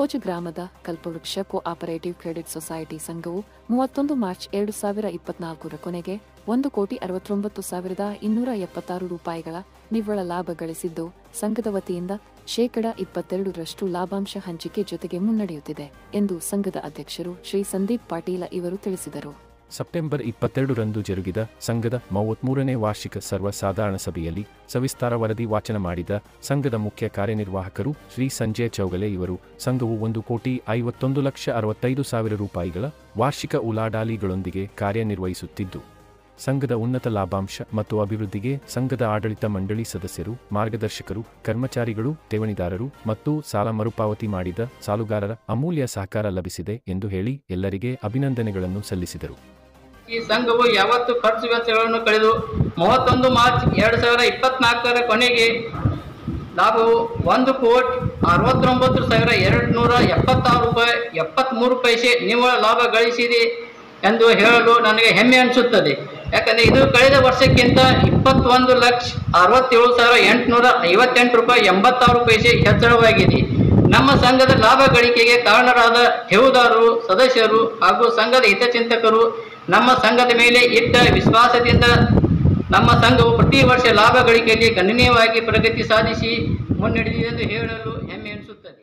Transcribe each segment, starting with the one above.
ಬೋಜ ಗ್ರಾಮದ ಕಲ್ಪವೃಕ್ಷ cooperative credit society ಸಂಘವು 31 ಮಾರ್ಚ್ 2024 ಕೊನೆಗೆ 1,69,276 ರೂಪಾಯಿಗಳ ನಿವ್ವಳ ಲಾಭ ಗಳಿಸಿದ್ದು, ಸಂಘದ ವತಿಯಿಂದ ಶೇಕಡ 22ರಷ್ಟು ಲಾಭಾಂಶ ಹಂಚಿಕೆ ಜೊತೆಗೆ ಮುನ್ನಡೆಯುತ್ತಿದೆ ಎಂದು ಸಂಘದ ಅಧ್ಯಕ್ಷರು ಶ್ರೀ ಸಂದೀಪ್ ಪಾಟೀಲ ಇವರು ತಿಳಿಸಿದರು. ಸೆಪ್ಟೆಂಬರ್ 22ರಂದು ಜರುಗಿದ ಸಂಘದ 33ನೇ ವಾರ್ಷಿಕ ಸರ್ವಸಾಧಾರಣ ಸಭೆಯಲ್ಲಿ ಸವಿಸ್ತಾರ ವರದಿ ವಾಚನ ಮಾಡಿದ ಸಂಘದ ಮುಖ್ಯ ಕಾರ್ಯನಿರ್ವಾಹಕರು ಶ್ರೀ ಸಂಜಯ್ ಚೌಗಲೆ ಇವರು, ಸಂಘವು 1,51,65,000 ರೂಪಾಯಿಗಳ ವಾರ್ಷಿಕ ಉಲಾಢಾಲಿಗಳೊಂದಿಗೆ ಕಾರ್ಯನಿರ್ವಹಿಸುತ್ತಿದ್ದು, ಸಂಘದ ಉನ್ನತ ಲಾಭಾಂಶ ಮತ್ತು ಅಭಿವೃದ್ಧಿಗೆ ಸಂಘದ ಆಡಳಿತ ಮಂಡಳಿ ಸದಸ್ಯರು, ಮಾರ್ಗದರ್ಶಕರು, ಕರ್ಮಚಾರಿಗಳು, ಠೇವಣಿದಾರರು ಮತ್ತು ಸಾಲ ಮರುಪಾವತಿ ಮಾಡಿದ ಸಾಲುಗಾರರ ಅಮೂಲ್ಯ ಸಹಕಾರ ಲಭಿಸಿದೆ ಎಂದು ಹೇಳಿ ಎಲ್ಲರಿಗೆ ಅಭಿನಂದನೆಗಳನ್ನು ಸಲ್ಲಿಸಿದರು. ಈ ಸಂಘವು ಯಾವತ್ತು ಖರ್ಚು ವೆಚ್ಚಗಳನ್ನು ಕಳೆದು 31 ಮಾರ್ಚ್ 2024 ಕೊನೆಗೆ ಲಾಭವು 1,69,276 ರೂಪಾಯಿ 73 ಪೈಸೆ ನಿವ್ವಳ ಲಾಭ ಗಳಿಸಿದೆ ಎಂದು ಹೇಳಲು ನನಗೆ ಹೆಮ್ಮೆ ಅನಿಸುತ್ತದೆ. ಯಾಕಂದರೆ ಇದು ಕಳೆದ ವರ್ಷಕ್ಕಿಂತ 21,67,858 ರೂಪಾಯಿ 86 ಪೈಸೆ ಹೆಚ್ಚಳವಾಗಿದೆ. ನಮ್ಮ ಸಂಘದ ಲಾಭ ಗಳಿಕೆಗೆ ಕಾರಣರಾದ ಠೇವುದಾರರು, ಸದಸ್ಯರು ಹಾಗೂ ಸಂಘದ ಹಿತಚಿಂತಕರು ನಮ್ಮ ಸಂಘದ ಮೇಲೆ ಇಟ್ಟ ವಿಶ್ವಾಸದಿಂದ ನಮ್ಮ ಸಂಘವು ಪ್ರತಿ ವರ್ಷ ಲಾಭ ಗಳಿಕೆಯಲ್ಲಿ ಗಣನೀಯವಾಗಿ ಪ್ರಗತಿ ಸಾಧಿಸಿ ಮುನ್ನಡೆದಿದೆ ಎಂದು ಹೇಳಲು ಹೆಮ್ಮೆ ಅನಿಸುತ್ತದೆ.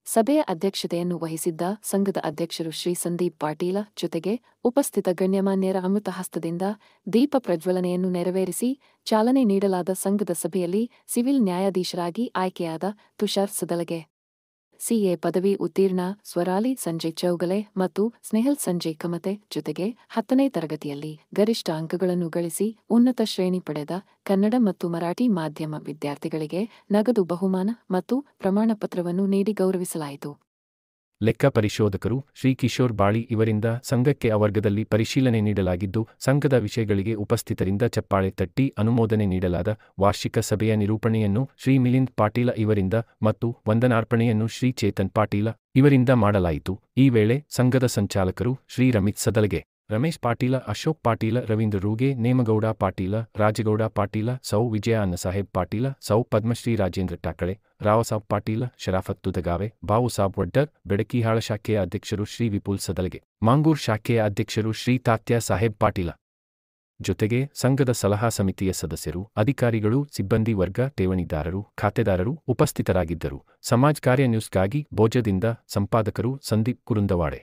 ಸಭೆಯ ಅಧ್ಯಕ್ಷತೆಯನ್ನು ವಹಿಸಿದ್ದ ಸಂಘದ ಅಧ್ಯಕ್ಷರು ಶ್ರೀ ಸಂದೀಪ್ ಪಾಟೀಲ ಜೊತೆಗೆ ಉಪಸ್ಥಿತ ಗಣ್ಯಮಾನ್ಯರ ಅಮೃತ ಹಸ್ತದಿಂದ ದೀಪ ಪ್ರಜ್ವಲನೆಯನ್ನು ನೆರವೇರಿಸಿ ಚಾಲನೆ ನೀಡಲಾದ ಸಂಘದ ಸಭೆಯಲ್ಲಿ ಸಿವಿಲ್ ನ್ಯಾಯಾಧೀಶರಾಗಿ ಆಯ್ಕೆಯಾದ ತುಷಾರ್ ಸದಲಗೆ, ಸಿಎ ಪದವಿ ಉತ್ತೀರ್ಣ ಸ್ವರಾಲಿ ಸಂಜಯ್ ಚೌಗಲೆ ಮತ್ತು ಸ್ನೇಹಲ್ ಸಂಜಯ್ ಕಮತೆ ಜೊತೆಗೆ 10ನೇ ತರಗತಿಯಲ್ಲಿ ಗರಿಷ್ಠ ಅಂಕಗಳನ್ನು ಗಳಿಸಿ ಉನ್ನತ ಶ್ರೇಣಿ ಪಡೆದ ಕನ್ನಡ ಮತ್ತು ಮರಾಠಿ ಮಾಧ್ಯಮ ವಿದ್ಯಾರ್ಥಿಗಳಿಗೆ ನಗದು ಬಹುಮಾನ ಮತ್ತು ಪ್ರಮಾಣಪತ್ರವನ್ನು ನೀಡಿ ಗೌರವಿಸಲಾಯಿತು. ಲೆಕ್ಕ ಪರಿಶೋಧಕರು ಶ್ರೀ ಕಿಶೋರ್ ಬಾಳಿ ಇವರಿಂದ ಸಂಘಕ್ಕೆ ಅವರ್ಗದಲ್ಲಿ ಪರಿಶೀಲನೆ ನೀಡಲಾಗಿದ್ದು, ಸಂಘದ ವಿಷಯಗಳಿಗೆ ಉಪಸ್ಥಿತರಿಂದ ಚಪ್ಪಾಳೆ ತಟ್ಟಿ ಅನುಮೋದನೆ ನೀಡಲಾದ ವಾರ್ಷಿಕ ಸಭೆಯ ನಿರೂಪಣೆಯನ್ನು ಶ್ರೀ ಮಿಲಿಂದ್ ಪಾಟೀಲ ಇವರಿಂದ ಮತ್ತು ವಂದನಾರ್ಪಣೆಯನ್ನು ಶ್ರೀ ಚೇತನ್ ಪಾಟೀಲ ಇವರಿಂದ ಮಾಡಲಾಯಿತು. ಈ ವೇಳೆ ಸಂಘದ ಸಂಚಾಲಕರು ಶ್ರೀ ರಮಿತ್ ಸದಲಗೆ, ರಮೇಶ್ ಪಾಟೀಲ, ಅಶೋಕ್ ಪಾಟೀಲ, ರವೀಂದ್ರ ರೂಗೆ, ನೇಮಗೌಡ ಪಾಟೀಲ, ರಾಜಗೌಡ ಪಾಟೀಲ, ಸೌ ವಿಜಯ ಅನ್ನಸಾಹೇಬ್ ಪಾಟೀಲ, ಸೌ ಪದ್ಮಶ್ರೀ ರಾಜೇಂದ್ರ ಟಾಕಳೆ, ರಾವಸಾಬ್ ಪಾಟೀಲ, ಶರಾಫತ್ ತುದಗಾವೆ, ಬಾವುಸಾಬ್ ವಡ್ಡರ್, ಬೆಡಕಿಹಾಳ ಶಾಖೆಯ ಅಧ್ಯಕ್ಷರು ಶ್ರೀ ವಿಪುಲ್ ಸದಲಗೆ, ಮಾಂಗೂರ್ ಶಾಖೆಯ ಅಧ್ಯಕ್ಷರು ಶ್ರೀ ತಾತ್ಯ ಸಾಹೇಬ್ ಪಾಟೀಲ ಜೊತೆಗೆ ಸಂಘದ ಸಲಹಾ ಸಮಿತಿಯ ಸದಸ್ಯರು, ಅಧಿಕಾರಿಗಳು, ಸಿಬ್ಬಂದಿ ವರ್ಗ, ಠೇವಣಿದಾರರು, ಖಾತೆದಾರರು ಉಪಸ್ಥಿತರಾಗಿದ್ದರು. ಸಮಾಜ ಕಾರ್ಯ ನ್ಯೂಸ್ಗಾಗಿ ಬೋಜದಿಂದ ಸಂಪಾದಕರು ಸಂದೀಪ್ ಕುರುಂದವಾಡೆ.